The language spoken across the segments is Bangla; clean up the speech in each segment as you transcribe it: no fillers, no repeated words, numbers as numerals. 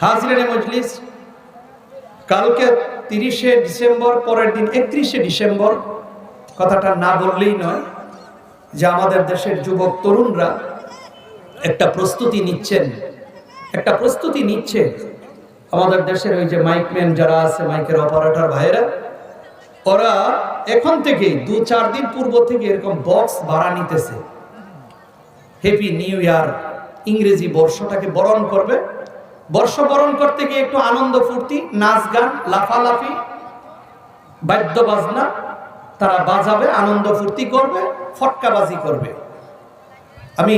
হাজিরানে মজলিস, কালকে 30শে ডিসেম্বর, পরের দিন 31শে ডিসেম্বর। কথাটা না বললেই নয় যে আমাদের দেশের যুবক তরুণরা একটা প্রস্তুতি নিচ্ছে। আমাদের দেশের ওই যে মাইকম্যান যারা আছে, মাইকের অপারেটর ভাইয়েরা, ওরা এখন থেকেই 2-4 দিন পূর্ব থেকে এরকম বক্স ভাড়া নিতেছে। হ্যাপি নিউ ইয়ার, ইংরেজি বর্ষটাকে বরণ করবে। বর্ষ বরণ করতে গিয়ে একটু আনন্দ ফুর্তি, নাচ গান, লাফালাফি, বাদ্য বাজনা তারা বাজাবে, আনন্দ ফুর্তি করবে, ফটকাবাজি করবে। আমি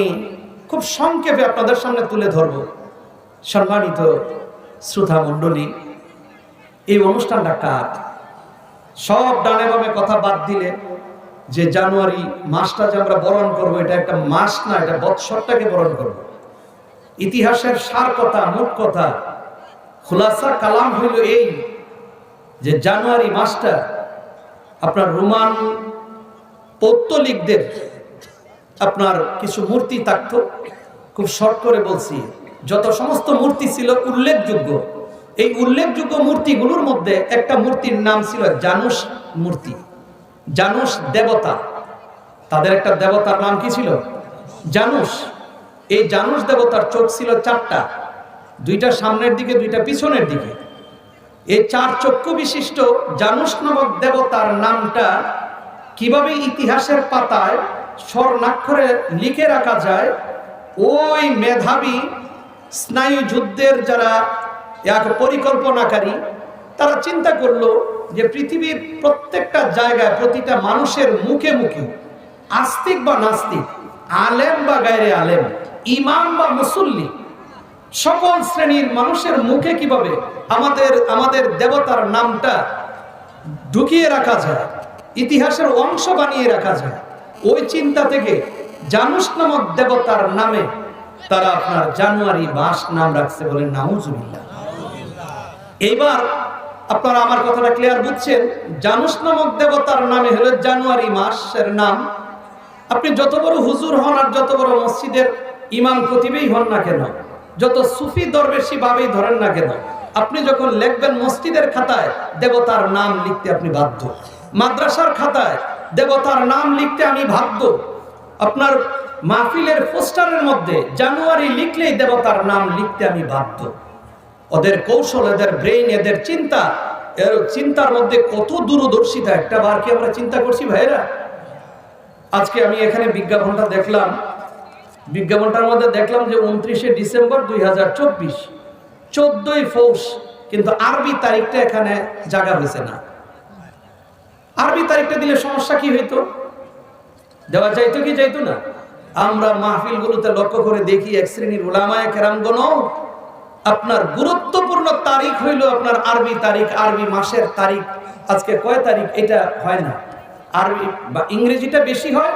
খুব সংক্ষেপে আপনাদের সামনে তুলে ধরব। সম্মানিত শ্রোতা মণ্ডলী, এই অনুষ্ঠানটা কার? সব ডানে বামে কথা বাদ দিলে যে জানুয়ারি মাসটা যে আমরা বরণ করবো, এটা একটা মাস না, এটা বৎসরটাকে বরণ করব। ইতিহাসের সার কথা, মোট কথা, খুলাসা কালাম হইল এই যে জানুয়ারি মাসটা আপনার রোমান পৌত্তলিকদের আপনার কিছু মূর্তি থাকতো। খুব শর্ট করে বলছি, যত সমস্ত মূর্তি ছিল উল্লেখযোগ্য, এই উল্লেখযোগ্য মূর্তিগুলোর মধ্যে একটা মূর্তির নাম ছিল জানুস মূর্তি। জানুস দেবতা, তাদের একটা দেবতার নাম কি ছিল? জানুস। এই জানুস দেবতার চোখ ছিল 4টা, 2টা সামনের দিকে, 2টা পিছনের দিকে। এই 4 চক্ষু বিশিষ্ট জানুস নামক দেবতার নামটা কিভাবে ইতিহাসের পাতায় স্বর্ণাক্ষরে লিখে রাখা যায়, ওই মেধাবী স্নায়ু যুদ্ধের যারা এক পরিকল্পনাকারী, তারা চিন্তা করলো যে পৃথিবীর প্রত্যেকটা জায়গায়, প্রতিটা মানুষের মুখে মুখে, আস্তিক বা নাস্তিক, আলেম বা গায়রে আলেম, ইমাম বা মুসল্লি, সকল শ্রেণীর মানুষের মুখে কিভাবে আমাদের দেবতার নামটা ঢুকিয়ে রাখা যায়, ইতিহাসের অংশ বানিয়ে রাখা যায়। ওই চিন্তা থেকে জানুস নামক দেবতার নামে তারা আপনার জানুয়ারি মাস নাম রাখছে। বলেন নাউজুবিল্লাহ। এইবার আপনারা আমার কথাটা ক্লিয়ার বুঝছেন? জানুস নামক দেবতার নামে হলো জানুয়ারি মাসের নাম। আপনি যত বড় হুজুর হন আর যত বড় মসজিদের ইমাম খতিবই হন না কেন, যত সুফি দরবেশি ভাবেই ধরেন না কেন, আপনি যখন লিখবেন মসজিদের খাতায়, দেবতার নাম লিখতে আপনি বাধ্য। মাদ্রাসার খাতায় দেবতার নাম লিখতে আমি বাধ্য। আপনার মাহফিলের পোস্টারের মধ্যে জানুয়ারি লিখলেই দেবতার নাম লিখতে আমি বাধ্য। ওদের কৌশল, এদের ব্রেইন, এদের চিন্তা, এর চিন্তার মধ্যে কত দূরদর্শিতা। একটা বার কি আমরা চিন্তা করছি ভাইরা? আজকে আমি এখানে বিজ্ঞাপনটা দেখলাম, বিজ্ঞাপনটার মধ্যে দেখলাম যে 29শে ডিসেম্বর 2024, 14ই পৌষ, কিন্তু আরবি তারিখটা এখানে জায়গা হয়েছে না। আরবি তারিখটা দিলে সমস্যা কি হইতো? দেওয়া যাইতো কি যাইতো না? আমরা মাহফিলগুলোতে লক্ষ্য করে দেখি, এক শ্রেণীর উলামায়ে কেরামগণ আপনার গুরুত্বপূর্ণ তারিখ হইল আপনার আরবি তারিখ, আরবি মাসের তারিখ, আজকে কয় তারিখ, এটা হয় না। আরবি বা ইংরেজিটা বেশি হয়,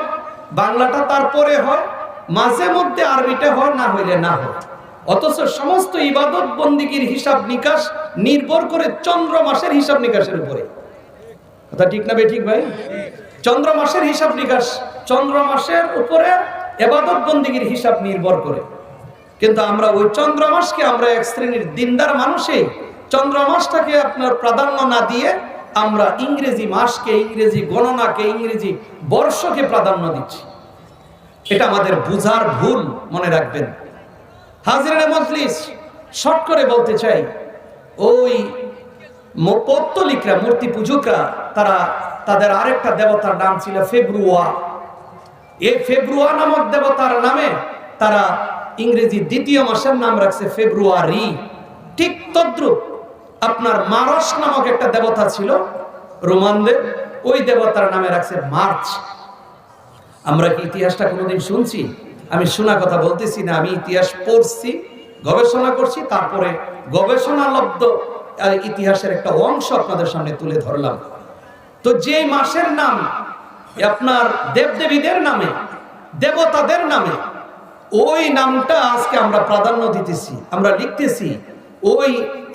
বাংলাটা তারপরে হয়, মাঝে মধ্যে আরবিটা হয়, না হইলে না হয়। অথচ সমস্ত ইবাদত বন্দিগির হিসাব নিকাশ নির্ভর করে চন্দ্র মাসের হিসাব নিকাশের উপরে। কথা ঠিক না বেঠিক ভাই? চন্দ্র মাসের হিসাব নিকাশ, চন্দ্র মাসের উপরে ইবাদত বন্দিগির হিসাব নির্ভর করে। কিন্তু আমরা ওই চন্দ্র মাসকে, আমরা এক শ্রেণীর দিনদার মানুষই চন্দ্র মাসটাকে আপনার প্রাধান্য না দিয়ে আমরা ইংরেজি মাসকে, ইংরেজি গণনাকে, ইংরেজি বর্ষকে প্রাধান্য দিচ্ছি। এটা আমাদের বুঝার ভুল, মনে রাখবেন। হাজিরানে মজলিস, শর্ট করে বলতে চাই, ওই পৌত্তলিকরা, মূর্তি পূজকরা, তারা তাদের আরেকটা দেবতার নাম ছিল ফেব্রুয়া। এই ফেব্রুয়া নামক দেবতার নামে তারা ইংরেজি দ্বিতীয় মাসের নাম রাখছে ফেব্রুয়ারি। ঠিক তদ্রুপ আপনার মারস নামক একটা দেবতা ছিল রোমানদের, ওই দেবতার নামে রাখছে মার্চ। আমরা কি ইতিহাসটা কোনোদিন শুনছি? আমি শোনা কথা বলতেছি না, আমি ইতিহাস পড়ছি, গবেষণা করছি, তারপরে গবেষণালব্ধ ইতিহাসের একটা অংশ আপনাদের সামনে তুলে ধরলাম। তো যে মাসের নাম আপনার দেবদেবীদের নামে, দেবতাদের নামে, ওই নামটা আজকে আমরা প্রাধান্য দিতেছি, আমরা লিখতেছি। ওই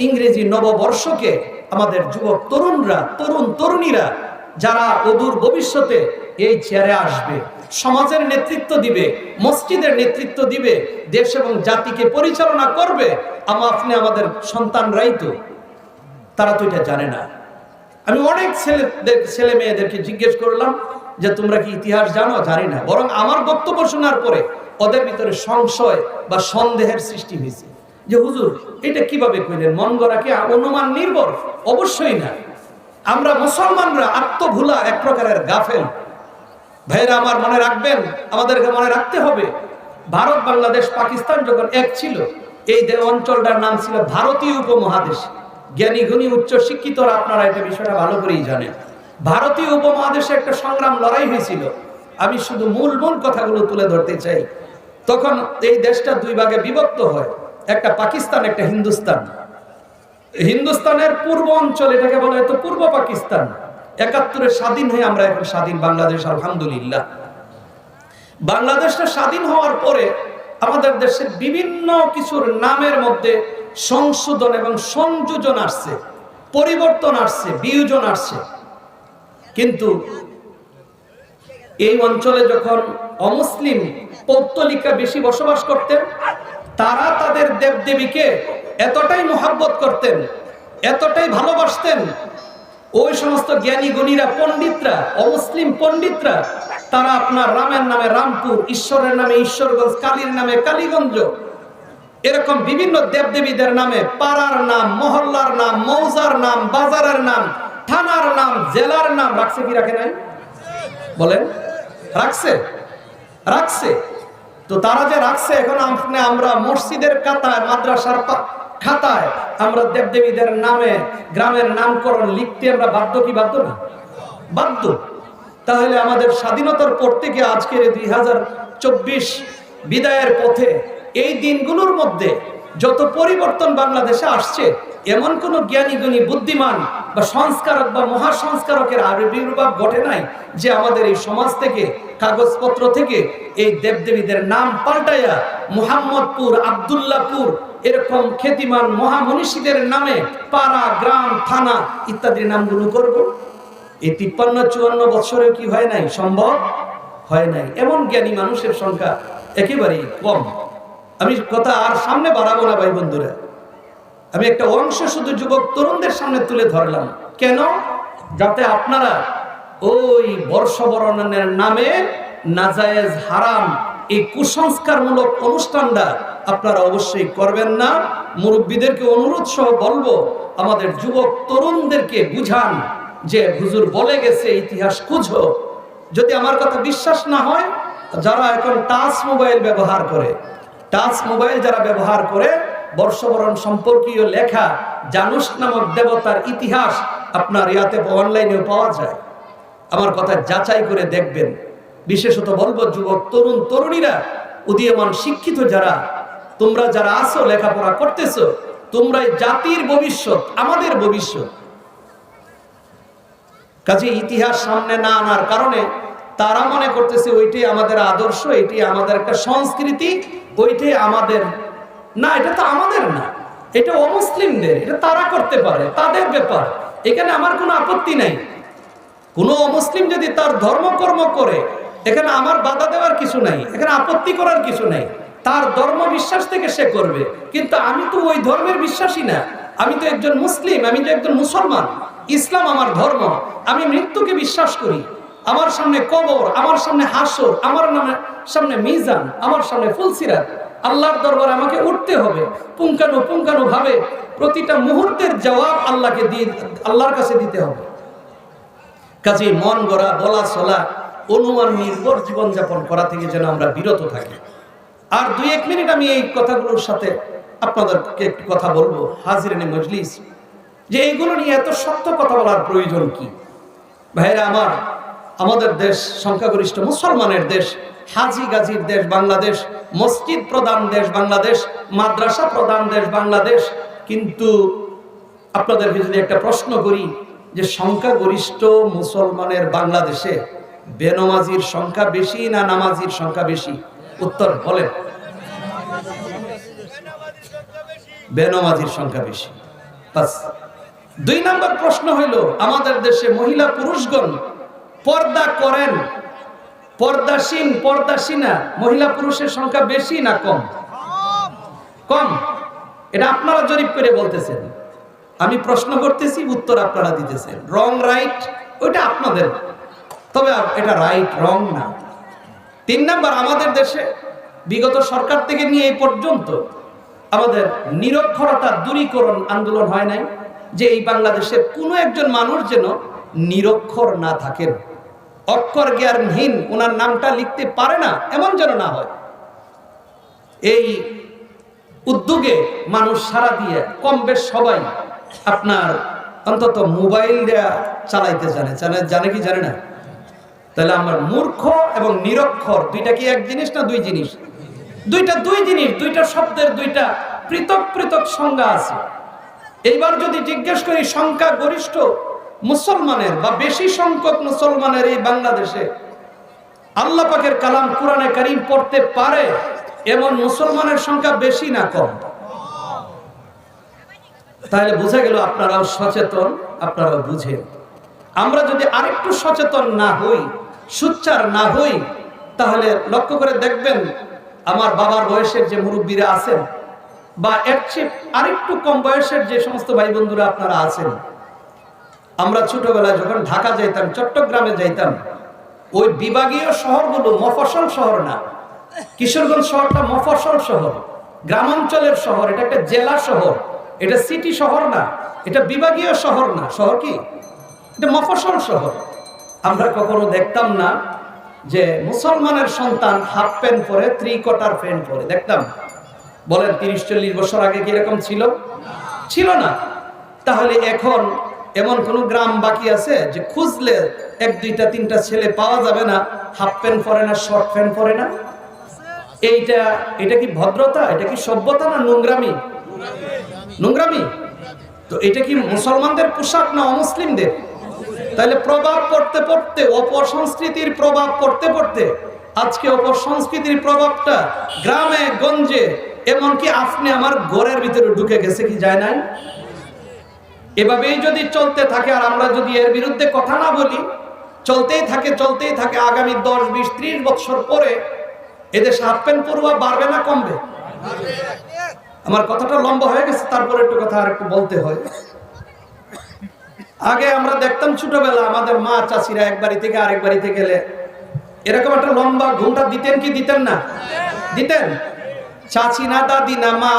ইংরেজি নববর্ষকে আমাদের যুবক তরুণরা, তরুণীরা যারা অদূর ভবিষ্যতে এই চেয়ারে আসবে, সমাজের নেতৃত্ব দিবে, মসজিদের নেতৃত্ব দিবে, দেশ এবং জাতিকে পরিচালনা করবে, আমাদের সন্তানরাই তো, তারা তো এটা জানে না। আমি অনেক ছেলে মেয়েদেরকে জিজ্ঞেস করলাম যে তোমরা কি ইতিহাস জানো? জানি না। বরং আমার বক্তব্য শোনার পরে ওদের ভিতরে সংশয় বা সন্দেহের সৃষ্টি হয়েছে যে হুজুর এটা কিভাবে কইলেন, মন গড়া কি অনুমান নির্ভর? অবশ্যই না। আমরা মুসলমানরা আত্মভুলা এক প্রকারের গাফেল। ভাইরা আমার, মনে রাখবেন, আমাদেরকে মনে রাখতে হবে, ভারত বাংলাদেশ পাকিস্তান যখন এক ছিল, এই অঞ্চলটার নাম ছিল ভারতীয় উপমহাদেশ। জ্ঞানী গুণী উচ্চ শিক্ষিতরা আপনারা এটা বিষয়টা ভালো করেই জানেন। ভারতীয় উপমহাদেশে একটা সংগ্রাম লড়াই হয়েছিল। আমি শুধু মূল কথাগুলো তুলে ধরতে চাই। তখন এই দেশটা দুই ভাগে বিভক্ত হয়, একটা পাকিস্তান, একটা হিন্দুস্তান। হিন্দুস্তানের পূর্ব অঞ্চল, এটাকে বলা হয়তো পূর্ব পাকিস্তান। ৭১ স্বাধীন হয়ে আমরা এখন স্বাধীন বাংলাদেশ, আলহামদুলিল্লাহ। বাংলাদেশটা স্বাধীন হওয়ার পরে আমাদের দেশের বিভিন্ন কিছুর নামের মধ্যে সংশোধন এবং সংযোজন আসছে, পরিবর্তন আসছে, বিয়োজন আসছে। কিন্তু এই অঞ্চলে যখন অমুসলিম পৌত্তলিকা বেশি বসবাস করতেন, তারা তাদের দেবদেবীকে এতটাই মোহাব্বত করতেন, এতটাই ভালোবাসতেন, ওই সমস্ত জ্ঞানী গুণীরা, পণ্ডিতরা, অমুসলিম পণ্ডিতরা, তারা আপনার রামের নামে রামপুর, ঈশ্বরের নামে ঈশ্বরগঞ্জ, কালীর নামে কালীগঞ্জ, এরকম বিভিন্ন দেবদেবীদের নামে পাড়ার নাম, মহল্লার নাম, মৌজার নাম, বাজারের নাম, থানার নাম, জেলার নাম রাখছে কি রাখে নাই? বলেন, রাখছে? রাখছে। তো তারা যে রাখছে, এখন আমরা মসজিদের খাতায়, মাদ্রাসার খাতায় আমরা দেবদেবীদের নামে গ্রামের নামকরণ লিখতে আমরা বাধ্য কি বাধ্য না? বাধ্য। তাহলে আমাদের স্বাধীনতার পর থেকে আজকের 2024 বিদায়ের পথে এই দিনগুলোর মধ্যে যত পরিবর্তন বাংলাদেশে আসছে, এমন কোন জ্ঞানী গুণী বুদ্ধিমান বা সংস্কারক বা মহাসংস্কারকের আবির্ভাব ঘটে নাই যে আমাদের এই সমাজ থেকে, কাগজপত্র থেকে এই দেবদেবীদের নাম পাল্টাইয়া মুহাম্মদপুর, আব্দুল্লাহপুর, এরকম খ্যাতিমান মহামনীষীদের নামে পাড়া, গ্রাম, থানা ইত্যাদি নামগুলো করব। এই 53-54 বছরে কি হয় নাই? সম্ভব হয় নাই। এমন জ্ঞানী মানুষের সংখ্যা একেবারেই কম। আমি কথা আর সামনে বাড়াবো না ভাই বন্ধুরা। আমি একটা অংশ শুধু যুবক তরুণদের সামনে তুলে ধরলাম। কেন? যাতে আপনারা ওই বর্ষবরণের নামে নাজায়েজ, হারাম, এই কুসংস্কারমূলক অনুষ্ঠানটা আপনারা অবশ্যই করবেন না। মুরব্বীদেরকে অনুরোধ সহ বলবো, আমাদের যুবক তরুণদেরকে বুঝান যে হুজুর বলে গেছে, ইতিহাস খুঁজো। যদি আমার কথা বিশ্বাস না হয়, যারা এখন টাচ মোবাইল ব্যবহার করে, টাচ মোবাইল যারা ব্যবহার করে, বর্ষবরণ সম্পর্কীয় লেখা জানুস নামক দেবতার ইতিহাস আপনার ইয়াতে অনলাইনেও পাওয়া যায়। আমার কথা যাচাই করে দেখবেন। বিশেষত বলবো যুবক তরুণ তরুণীরা, উদীয়মান শিক্ষিত যারা, তোমরা যারা আছো, লেখাপড়া করতেছো, তোমরাই জাতির ভবিষ্যৎ, আমাদের ভবিষ্যৎ। কাজে ইতিহাস সামনে না আনার কারণে তারা মনে করতেছে ওইটাই আমাদের আদর্শ, এটাই আমাদের একটা সংস্কৃতি, ওইটাই আমাদের না। এটা তো আমাদের না, এটা অমুসলিমদের, এটা তারা করতে পারে, তাদের ব্যাপার। এখানে আমার কোনো আপত্তি নাই। কোনো অমুসলিম যদি তার ধর্মকর্ম করে, এখানে আমার বাধা দেওয়ার কিছু নাই, এখানে আপত্তি করার কিছু নাই। তার ধর্ম বিশ্বাস থেকে সে করবে। কিন্তু আমি তো ওই ধর্মের বিশ্বাসী না। আমি তো একজন মুসলিম, আমি তো একজন মুসলমান। ইসলাম আমার ধর্ম। আমি মৃত্যুকে বিশ্বাস করি। আমার সামনে কবর, আমার সামনে হাসর, আমার সামনে মিজান, আমার সামনে ফুলসিরাত। আল্লাহর দরবারে আমাকে উঠতে হবে। পুঙ্খানু ভাবে প্রতিটা মুহূর্তের জবাব আল্লাহর কাছে দিতে হবে। কাজে মন গড়া, বলা চলা, অনুমান নির্ভর জীবনযাপন করা থেকে যেন আমরা বিরত থাকি। আর 2-1 মিনিট আমি এই কথাগুলোর সাথে আপনাদেরকে একটু কথা বলবো, হাজিরানে মজলিস, যে এইগুলো নিয়ে এত শক্ত কথা বলার প্রয়োজন কি? ভাইরা আমার, আমাদের দেশ সংখ্যাগরিষ্ঠ মুসলমানের দেশ, হাজি গাজির দেশ বাংলাদেশ, মসজিদ প্রধান দেশ বাংলাদেশ, মাদ্রাসা প্রধান দেশ বাংলাদেশ। কিন্তু আপনাদেরকে যদি একটা প্রশ্ন করি যে সংখ্যাগরিষ্ঠ মুসলমানের বাংলাদেশে বেনামাজির সংখ্যা বেশি না নামাজির সংখ্যা বেশি? উত্তর বলেন। বেনামাজির সংখ্যা বেশি। বাস। 2 নম্বর প্রশ্ন হইল, আমাদের দেশে মহিলা পুরুষগণ পর্দা করেন, পর্দাসীন পর্দাসীনা মহিলা পুরুষের সংখ্যা বেশি না কম? কম। এটা আপনারা জরিপ করে বলতেছেন, আমি প্রশ্ন করতেছি, উত্তর আপনারা দিতেছেন। রং রাইট ওইটা আপনাদের, তবে এটা রাইট রং না। 3 নাম্বার, আমাদের দেশে বিগত সরকার থেকে নিয়ে এই পর্যন্ত আমাদের নিরক্ষরতা দূরীকরণ আন্দোলন হয় নাই, যে এই বাংলাদেশের কোনো একজন মানুষ যেন নিরক্ষর না থাকেন, অক্ষর জ্ঞানহীন, ওনার নামটা লিখতে পারে না, এমন যেন না হয়। এই উদ্যোগে মানুষ সারা দিয়ে কম বেশ সবাই আপনার অন্তত মোবাইল দেয়া চালাইতে জানে কি জানে না? তাহলে আমার মূর্খ এবং নিরক্ষর দুইটা কি এক জিনিস না দুই জিনিস? দুই জিনিস, দুইটা শব্দের দুইটা পৃথক পৃথক সংজ্ঞা আছে। এইবার যদি জিজ্ঞেস করি সংখ্যা গরিষ্ঠ মুসলমানের বা বেশি সংখ্যক মুসলমানের এই বাংলাদেশে আল্লাহ পাকের কালাম কোরআনে কারীম পড়তে পারে এমন মুসলমানের সংখ্যা বেশি না কম? তাহলে বোঝা গেল আপনারাও সচেতন, আপনারাও বুঝেন। আমরা যদি আরেকটু সচেতন না হই, সুচ্চার না হই, তাহলে লক্ষ্য করে দেখবেন আমার বাবার বয়সের যে মুরব্বীরা আছেন বা এর চেয়ে আরেকটু কম বয়সের যে সমস্ত ভাই বন্ধুরা আপনারা আছেন, আমরা ছোটবেলায় যখন ঢাকা যাইতাম, চট্টগ্রামে যাইতাম, ওই বিভাগীয় শহরগুলো মফস্বল শহর না। কিশোরগঞ্জ শহরটা মফস্বল শহর, গ্রামাঞ্চলের শহর, এটা একটা জেলা শহর, এটা সিটি শহর না, এটা বিভাগীয় শহর না। শহর কি? এটা মফস্বল শহর। আমরা কখনো দেখতাম না যে মুসলমানের সন্তান হাফ প্যান্ট পরে, 3/4 প্যান্ট পরে। দেখতাম? বলেন 30-40 বছর আগে কি এরকম ছিল? ছিল না। তাহলে এখন এমন কোন গ্রাম বাকি আছে যে খুঁজলে 1, 2, 3টা ছেলে পাওয়া যাবে না হাফ প্যান্ট পরে না, শর্ট প্যান্ট পরে না? এটা কি ভদ্রতা? এটা কি সভ্যতা না নোংরামি? নোংরামি। তো এটা কি মুসলমানদের পোশাক না অমুসলিমদের? তাহলে প্রভাব পড়তে পড়তে, অপসংস্কৃতির প্রভাব পড়তে পড়তে আজকে অপসংস্কৃতির প্রভাবটা গ্রামে গঞ্জে, এমনকি আপনি আমার ঘরের ভিতরে ঢুকে গেছে, কি যায় নাই? এভাবেই যদি চলতে থাকে আর আমরা যদি এর বিরুদ্ধে কথা না বলি, চলতেই থাকে, আগামী 10, 20, 30 বছর পরে এদেশে হাফ প্যান্ট পড়ুয়া বাড়বে না কমবে? আমার কথাটা লম্বা হয়ে গেছে, তারপরে একটু কথা আর একটু বলতে হয়। আগে আমরা দেখতাম ছোটবেলা আমাদের মা চাচিরা এক বাড়ি থেকে আরেক বাড়িতে গেলে এরকম একটা লম্বা ঘুমটা দিতেন কি দিতেন না? দিতেন। চাচি না দাদি না মা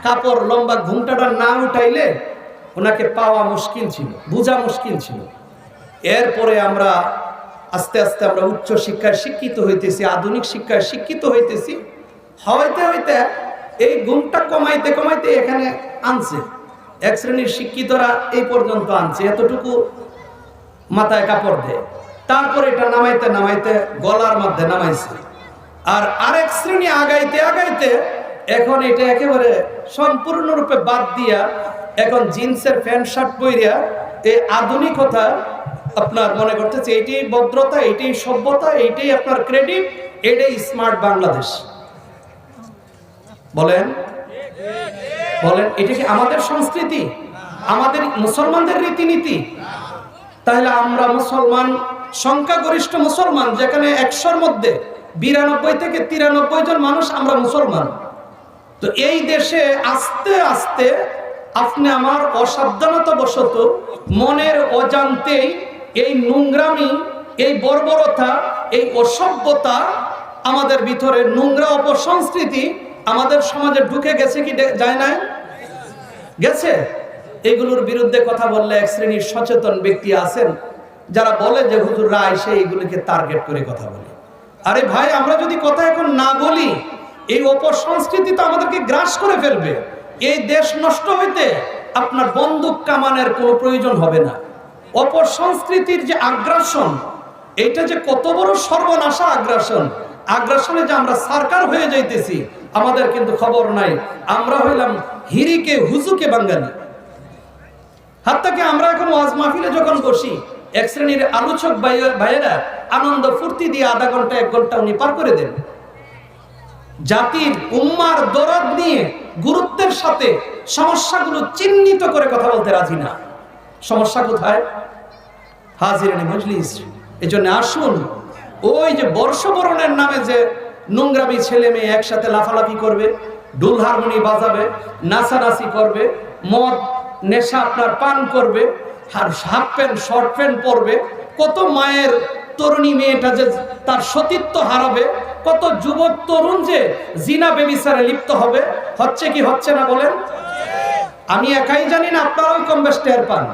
কাপড় লম্বা ঘুমটাটা না উঠাইলে ওনাকে পাওয়া মুশকিল ছিল, বোঝা মুশকিল ছিল। এরপরে আমরা আস্তে আস্তে আমরা উচ্চ শিক্ষায় শিক্ষিত হইতেছি, আধুনিক শিক্ষায় শিক্ষিত হইতেছি, হইতে হইতে এই ঘুমটা কমাইতে কমাইতে এখানে আনছে। এক শ্রেণীর শিক্ষিতরা এই পর্যন্ত আনছে, এতটুকু মাথায় কাপড় দেয়, তারপর এটা নামাইতে নামাইতে গলার মধ্যে নামাইছে। আর আরেক শ্রেণী আগাইতে আগাইতে এখন এটা একেবারে সম্পূর্ণরূপে বাদ দিয়া এখন জিন্সের প্যান্ট শার্ট পরিয়া এই আধুনিকতা আপনার মনে করতেছে এইটাই ভদ্রতা, এইটাই সভ্যতা, এইটাই আপনার ক্রেডিট, এটাই স্মার্ট বাংলাদেশ। বলেন বলেন, এটা কি আমাদের সংস্কৃতি, আমাদের মুসলমানদের রীতিনীতি? তাহলে আমরা মুসলমান, সংখ্যাগরিষ্ঠ মুসলমান, যেখানে 100-র মধ্যে 92 থেকে 93 জন মানুষ আমরা মুসলমান। তো এই দেশে আস্তে আস্তে আপনি আমার অসাবধানতা বশত মনের অজান্তেই এই নোংরামি, এই বর্বরতা, এই অসভ্যতা আমাদের ভিতরে, নোংরা অপসংস্কৃতি আমাদের সমাজে ঢুকে গেছে কি যায় না? গেছে। এগুলোর বিরুদ্ধে কথা বললে এক শ্রেণীর সচেতন ব্যক্তি আছেন যারা বলে যে হুজুররা এসে এইগুলিকে টার্গেট করে কথা বলে। আরে ভাই, আমরা যদি কথা এখন না বলি, এই অপসংস্কৃতি তো আমাদেরকে গ্রাস করে ফেলবে। এই দেশ নষ্ট হইতে আপনার বন্দুক কামানের কোনো প্রয়োজন হবে না। অপসংস্কৃতির যে আগ্রাসন, এটা যে কত বড় সর্বনাশা আগ্রাসনে যে আমরা সরকার হয়ে যাইতেছি, আমাদের কিন্তু খবর নাই। আমরা হইলাম হিরিকে হুজুকে বাঙালি। হাত্তাকে আমরা এখন ওয়াজ মাহফিলে যখন বসি, এক শ্রেণীর আলোচক ভাইয়েরা আনন্দ ফুর্তি দিয়ে আধা ঘন্টা 1 ঘন্টা উনি পার করে দেন। জাতির উম্মার দরদ নিয়ে গুরুত্বের সাথে সমস্যাগুলো চিহ্নিত করে কথা বলতে রাজি না। সমস্যা কোথায়? হাজিরানি মজলিস। এজন্য আসুন ওই যে বর্ষবরণের নামে যে নোংরামি ছেলে মেয়ে একসাথে লাফালাফি করবে, ডুল হারমোনি বাজাবে, নাচানাচি করবে, মদ নেশা আপনার পান করবে, আর হাফ প্যান্ট শর্ট প্যান্ট পরবে, কত মায়ের তরুণী মেয়েটা যে তার সতীত্ব হারাবে, কত যুবক তরুণ যে জিনা বেবিচারে লিপ্ত হবে। হচ্ছে কি হচ্ছে না বলেন? আমি একাই জানি না, আপনারাও কম বেশ টের পান।